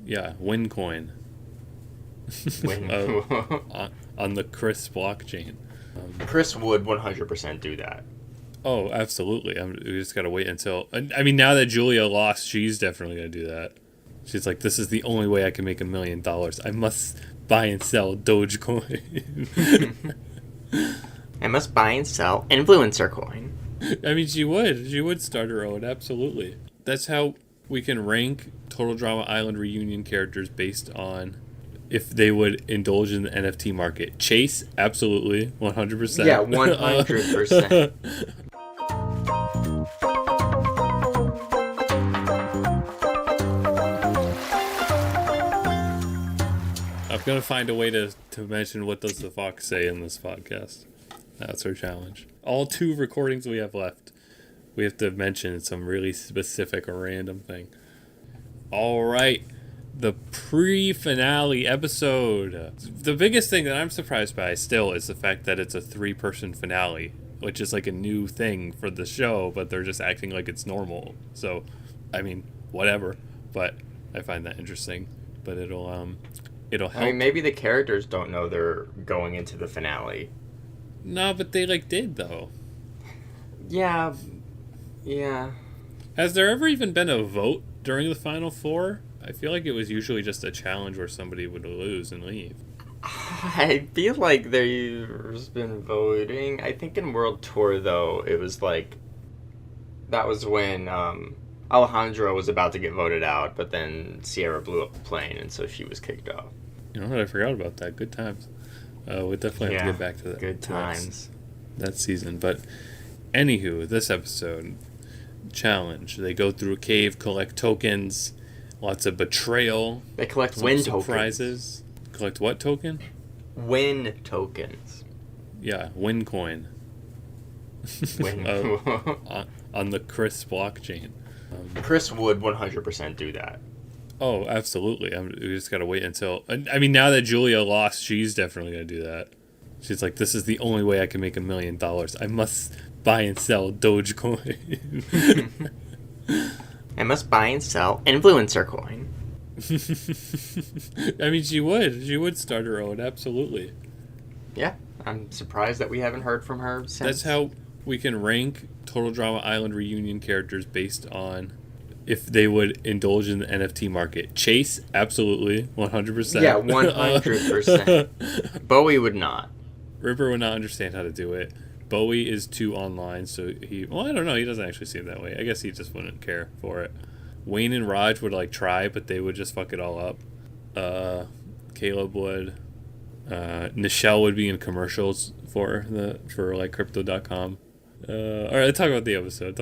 Yeah, WinCoin. When On the Chris blockchain. Chris would 100% do that. Oh, absolutely. We just gotta wait until. I mean, now that Julia lost, she's definitely gonna do that. She's like, this is the only way I can make $1 million. I must buy and sell Dogecoin. I must buy and sell influencer coin. I mean, she would. She would start her own. Absolutely. That's how we can rank Total Drama Island reunion characters based on if they would indulge in the NFT market. Chase, absolutely, 100%. Yeah, 100%. I'm gonna find a way to mention what does the fox say in this podcast. That's our challenge. All 2 recordings we have left, we have to mention some really specific or random thing. All right, the pre-finale episode. The biggest thing that I'm surprised by still is the fact that it's a 3-person finale, which is like a new thing for the show, but they're just acting like it's normal. So, I mean, whatever. But I find that interesting. But it'll help. I mean, maybe the characters don't know they're going into the finale. No, but they did though. Yeah. Has there ever even been a vote during the Final Four? I feel like it was usually just a challenge where somebody would lose and leave. I feel like there's been voting. I think in World Tour, though, it was like... That was when Alejandro was about to get voted out, but then Sierra blew up the plane, and so she was kicked off. You know what? I forgot about that. Good times. We'll definitely have to get back to that. Good times. That season. But anywho, this episode, challenge. They go through a cave, collect tokens, lots of betrayal. They collect win surprises. Tokens. Collect what token? Win tokens. Yeah, win coin. On the Chris blockchain. Chris would 100% do that. Oh, absolutely. We just gotta wait until. I mean, now that Julia lost, she's definitely gonna do that. She's like, this is the only way I can make $1 million. I must buy and sell Dogecoin. I must buy and sell influencer coin. I mean, she would. She would start her own. Absolutely. Yeah, I'm surprised that we haven't heard from her since. That's how we can rank Total Drama Island reunion characters based on if they would indulge in the NFT market. Chase, absolutely, 100%. Yeah, 100%. Bowie would not. Ripper would not understand how to do it. Bowie is too online, so I don't know, he doesn't actually seem that way. I guess he just wouldn't care for it. Wayne and Raj would try, but they would just fuck it all up. Caleb would. Nichelle would be in commercials for Crypto.com. All right, let's talk about the episode.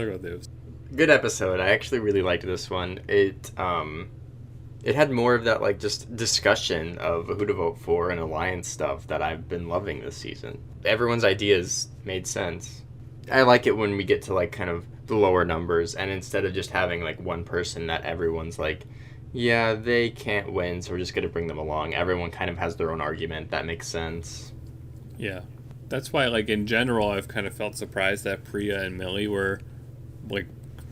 Good episode. I actually really liked this one. It had more of that just discussion of who to vote for and alliance stuff that I've been loving this season. Everyone's ideas made sense. I like it when we get to kind of the lower numbers, and instead of just having one person that everyone's yeah, they can't win, so we're just gonna bring them along. Everyone kind of has their own argument. That makes sense. Yeah, that's why in general I've kind of felt surprised that Priya and Millie were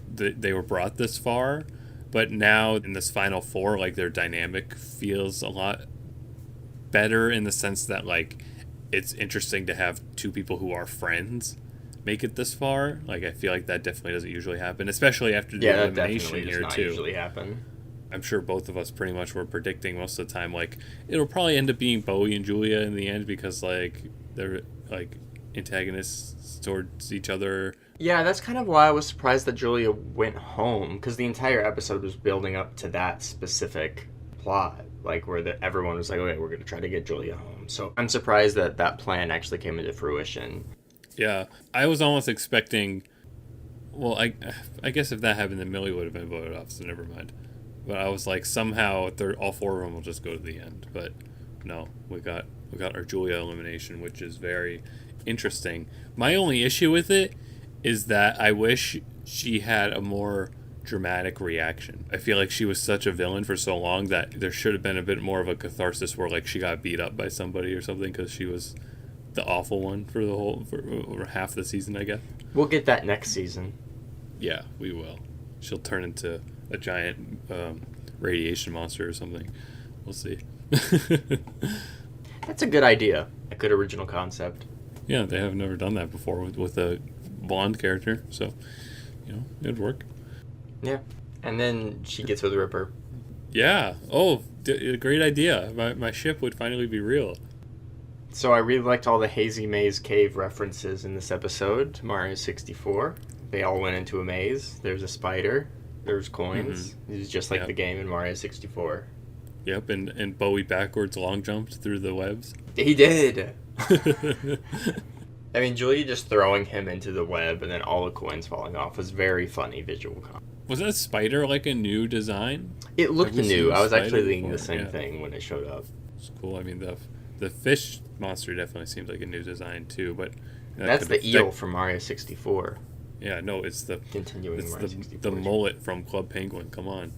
they were brought this far, but now in this Final Four their dynamic feels a lot better in the sense that it's interesting to have 2 people who are friends make it this far. I feel like that definitely doesn't usually happen, especially after the elimination here does not too. Usually happen. I'm sure both of us pretty much were predicting most of the time it'll probably end up being Bowie and Julia in the end because they're antagonists towards each other. Yeah, that's kind of why I was surprised that Julia went home, because the entire episode was building up to that specific plot, where everyone was okay, we're going to try to get Julia home. So I'm surprised that that plan actually came into fruition. Yeah, I was almost expecting, well, I guess if that happened, then Millie would have been voted off, so never mind. But I was somehow all 4 of them will just go to the end. But no, we got our Julia elimination, which is very interesting. My only issue with it is that I wish she had a more dramatic reaction. I feel like she was such a villain for so long that there should have been a bit more of a catharsis where she got beat up by somebody or something, because she was the awful one for half the season, I guess. We'll get that next season. Yeah, we will. She'll turn into a giant radiation monster or something. We'll see. That's a good idea. A good original concept. Yeah, they have never done that before with a blonde character, so it'd work. Yeah. And then she gets with Ripper. Yeah. Oh, great idea. My ship would finally be real. So I really liked all the Hazy Maze Cave references in this episode to Mario 64. They all went into a maze. There's a spider. There's coins. It was just like the game in Mario 64. Yep, and Bowie backwards long jumped through the webs. He did! I mean, Julia just throwing him into the web and then all the coins falling off was very funny visual comedy. Was that spider like a new design? It looked new. I was actually thinking before? the same thing when it showed up. It's cool. I mean, the fish monster definitely seems like a new design too, but that's the eel from Mario 64. Yeah, no, it's the Mario 64. The mullet from Club Penguin. Come on,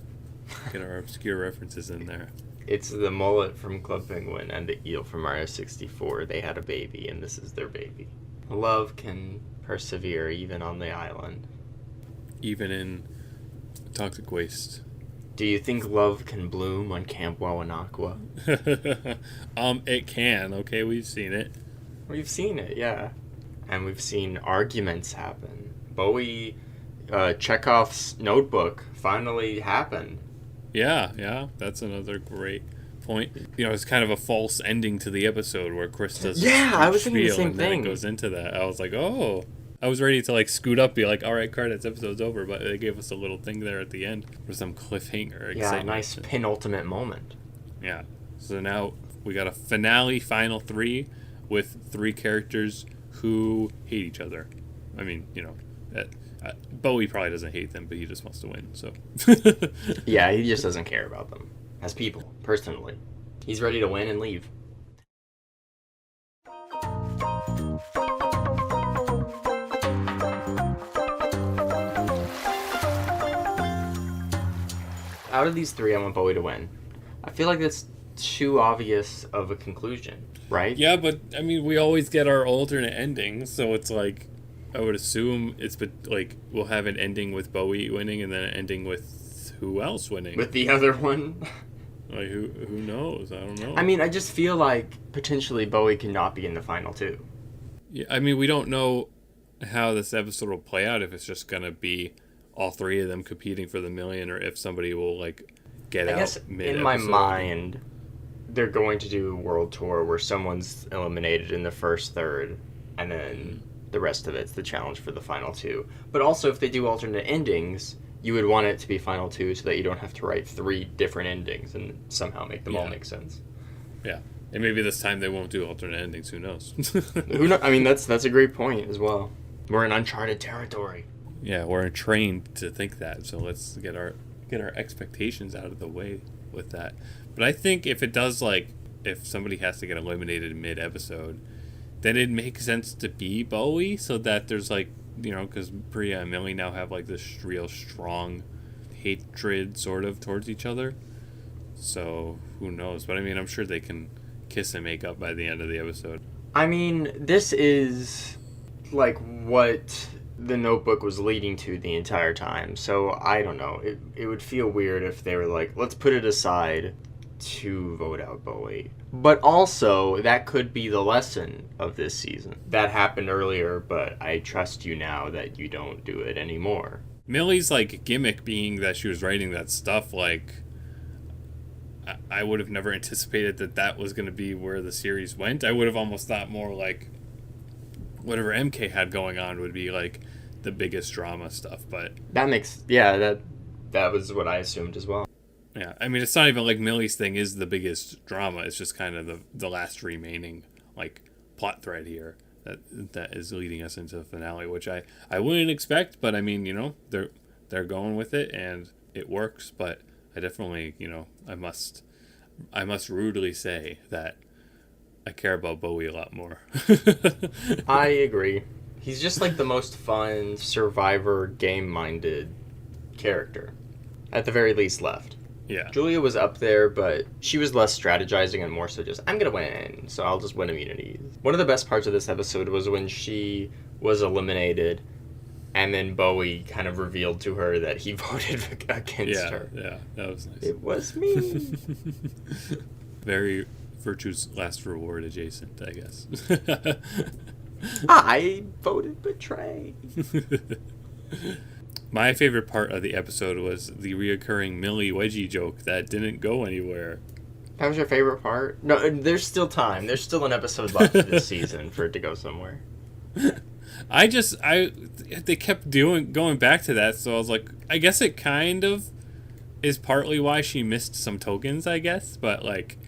get our obscure references in there. It's the mullet from Club Penguin and the eel from Mario 64. They had a baby, and this is their baby. Love can persevere even on the island. Even in toxic waste. Do you think love can bloom on Camp Wawanakwa? It can. Okay, we've seen it. We've seen it, yeah. And we've seen arguments happen. Bowie, Chekhov's notebook finally happened. Yeah, that's another great point. It's kind of a false ending to the episode where Chris does I was thinking the spiel same and then thing. it goes into that. I was like, oh. I was ready to like scoot up, be like, all right, credits, episode's over, but they gave us a little thing there at the end for some cliffhanger excitement. Yeah, nice penultimate moment. Yeah. So now we got a finale, final 3, with 3 characters who hate each other. I mean, Bowie probably doesn't hate them, but he just wants to win, so. Yeah, he just doesn't care about them as people, personally. He's ready to win and leave. Out of these 3, I want Bowie to win. I feel like that's too obvious of a conclusion, right? Yeah, but, I mean, we always get our alternate endings, so it's like, I would assume we'll have an ending with Bowie winning and then an ending with who else winning? With the other one? Like, who knows? I don't know. I mean, I just feel like potentially Bowie cannot be in the final 2. Yeah, I mean, we don't know how this episode will play out, if it's just going to be all 3 of them competing for the million, or if somebody will, get out I guess mid-episode. in my mind, they're going to do a world tour where someone's eliminated in the first third, and then the rest of it's the challenge for the final 2. But also, if they do alternate endings, you would want it to be final 2 so that you don't have to write 3 different endings and somehow make them all make sense. Yeah. And maybe this time they won't do alternate endings. Who knows? Who knows? I mean, that's a great point as well. We're in uncharted territory. Yeah, we're trained to think that, so let's get our expectations out of the way with that. But I think if it does, if somebody has to get eliminated mid-episode, then it makes sense to be Bowie, so that there's, because Priya and Millie now have, this real strong hatred, sort of, towards each other. So, who knows? But, I mean, I'm sure they can kiss and make up by the end of the episode. I mean, this is, what the Notebook was leading to the entire time. So, I don't know. It would feel weird if they were like, let's put it aside to vote out Bowie. But also, that could be the lesson of this season. That happened earlier, but I trust you now that you don't do it anymore. Millie's, gimmick being that she was writing that stuff, I would have never anticipated that was going to be where the series went. I would have almost thought more whatever MK had going on would be the biggest drama stuff, but that was what I assumed as well. Yeah, I mean, it's not even like Millie's thing is the biggest drama. It's just kind of the last remaining plot thread here that is leading us into the finale, which I wouldn't expect, but I mean, they're going with it and it works. But I definitely, I must rudely say that I care about Bowie a lot more. I agree. He's just the most fun, survivor, game-minded character. At the very least left. Yeah. Julia was up there, but she was less strategizing and more so just, I'm going to win, so I'll just win immunities. One of the best parts of this episode was when she was eliminated And then Bowie kind of revealed to her that he voted against her. Yeah, that was nice. It was me. Very virtue's last reward adjacent, I guess. I voted betray. My favorite part of the episode was the reoccurring Millie Wedgie joke that didn't go anywhere. That was your favorite part? No, there's still time. There's still an episode left this season for it to go somewhere. They kept going back to that, so I was like, I guess it kind of is partly why she missed some tokens, I guess, but like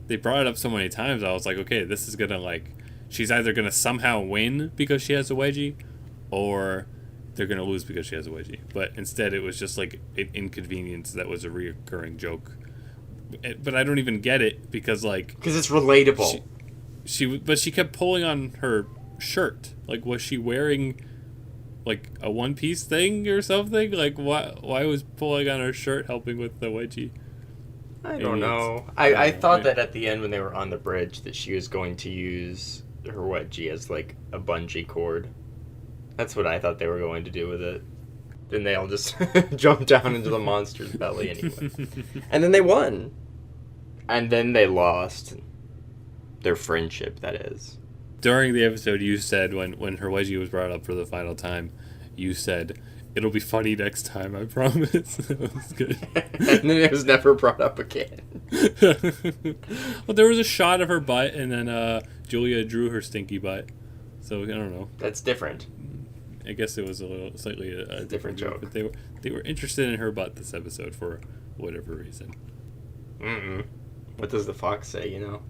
they brought it up so many times, I was like, okay, this is gonna like, she's either gonna somehow win because she has a wedgie, or they're gonna lose because she has a wedgie. But instead, it was just like an inconvenience that was a reoccurring joke. But I don't even get it because it's relatable. She kept pulling on her shirt. Like, was she wearing like a one piece thing or something? Like, why was pulling on her shirt helping with the wedgie? I don't know. I thought that at the end when they were on the bridge that she was going to use her wedgie as like a bungee cord. That's what I thought they were going to do with it. Then they all just jumped down into the monster's belly anyway. And then they won. And then they lost their friendship, that is. During the episode, you said, when her wedgie was brought up for the final time, you said, "It'll be funny next time, I promise." That was good. And then it was never brought up again. Well, there was a shot of her butt, and then Julia drew her stinky butt. So, I don't know. That's different. I guess it was slightly a different joke. But they were interested in her butt this episode for whatever reason. Mm-mm. What does the fox say, you know?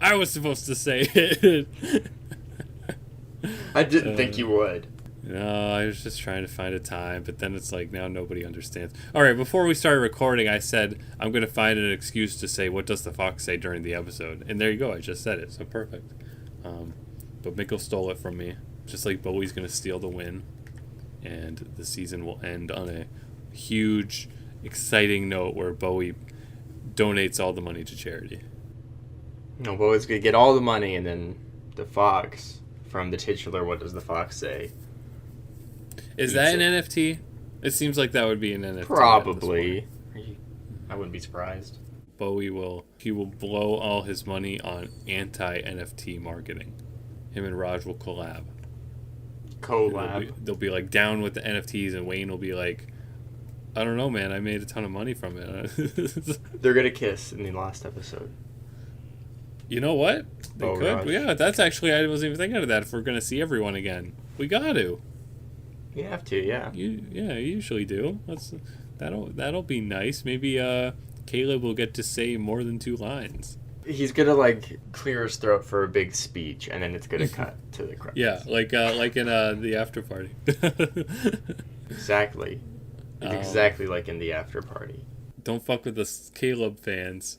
I was supposed to say it. I didn't think you would. No, I was just trying to find a time, but then it's like now nobody understands. All right, before we started recording, I said I'm going to find an excuse to say what does the fox say during the episode. And there you go, I just said it, so perfect. But Mikkel stole it from me, just like Bowie's going to steal the win. And the season will end on a huge, exciting note where Bowie donates all the money to charity. No, Bowie's going to get all the money, and then the fox, from the titular What Does the Fox Say? Is that an NFT? It seems like that would be an NFT. Probably. I wouldn't be surprised. Bowie will blow all his money on anti-NFT marketing. Him and Raj will collab. They'll be like down with the NFTs, and Wayne will be like, I don't know, man, I made a ton of money from it. They're gonna kiss in the last episode. You know what? They could. Raj. Yeah, that's actually, I wasn't even thinking of that. If we're gonna see everyone again, we got to. You have to, yeah. You usually do. That'll be nice. Maybe Caleb will get to say more than 2 lines. He's gonna like clear his throat for a big speech, and then it's gonna cut to the credits. Yeah, like in the after party. Exactly. It's exactly like in the after party. Don't fuck with us, Caleb fans.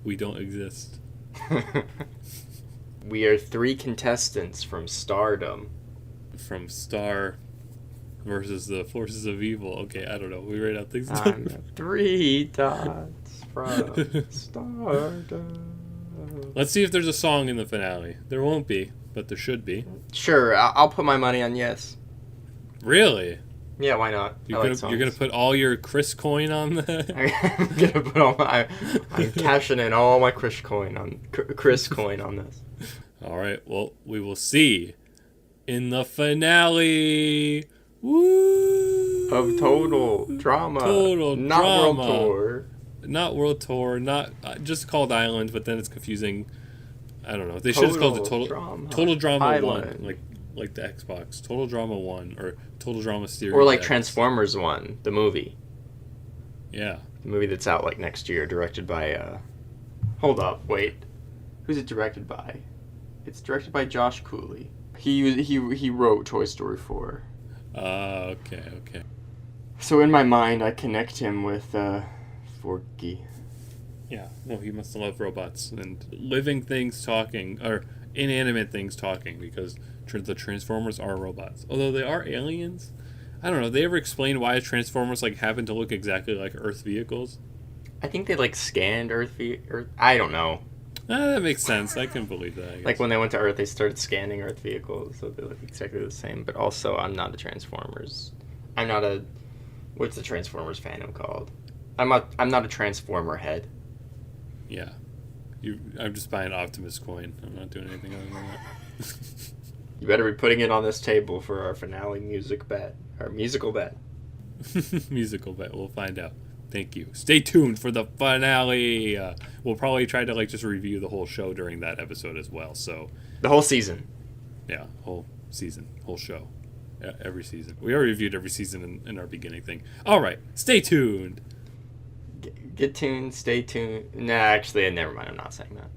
We don't exist. We are 3 contestants from Stardom. From Star versus the Forces of Evil. Okay, I don't know. We write out things. I'm 3 dots from Stardom. Let's see if there's a song in the finale. There won't be, but there should be. Sure, I'll put my money on yes. Really? Yeah, why not? You're gonna put all your Chris coin on that? I'm gonna put all my. I'm cashing in all my Chris coin on this. All right. Well, we will see in the finale. Woo! Of Total Drama. Not Drama. World Tour. Not World Tour. Not just called Island, but then it's confusing. I don't know. They should have called it Total Drama Island. 1, like the Xbox. Total Drama 1 or Total Drama Series. Or like X. Transformers 1, the movie. Yeah. The movie that's out like next year, directed by. Hold up, wait. Who's it directed by? It's directed by Josh Cooley. He wrote Toy Story 4. Okay. So in my mind, I connect him with Forky. Yeah. Well, he must love robots and living things talking, or inanimate things talking, because the Transformers are robots. Although they are aliens. I don't know. They ever explain why Transformers happen to look exactly like Earth vehicles? I think they scanned Earth. I don't know. That makes sense. I can believe that. I guess. Like when they went to Earth, they started scanning Earth vehicles, so they look exactly the same. But also, I'm not a Transformers. I'm not a. What's the Transformers fandom called? I'm not a Transformer head. Yeah. I'm just buying Optimus coin. I'm not doing anything other than that. You better be putting it on this table for our finale musical bet. Musical bet. We'll find out. Thank you. Stay tuned for the finale. We'll probably try to like just review the whole show during that episode as well. So The whole season. yeah, whole season, whole show, every season. We already reviewed every season in our beginning thing. All right, stay tuned. Get tuned. Stay tuned. Nah, actually, never mind. I'm not saying that.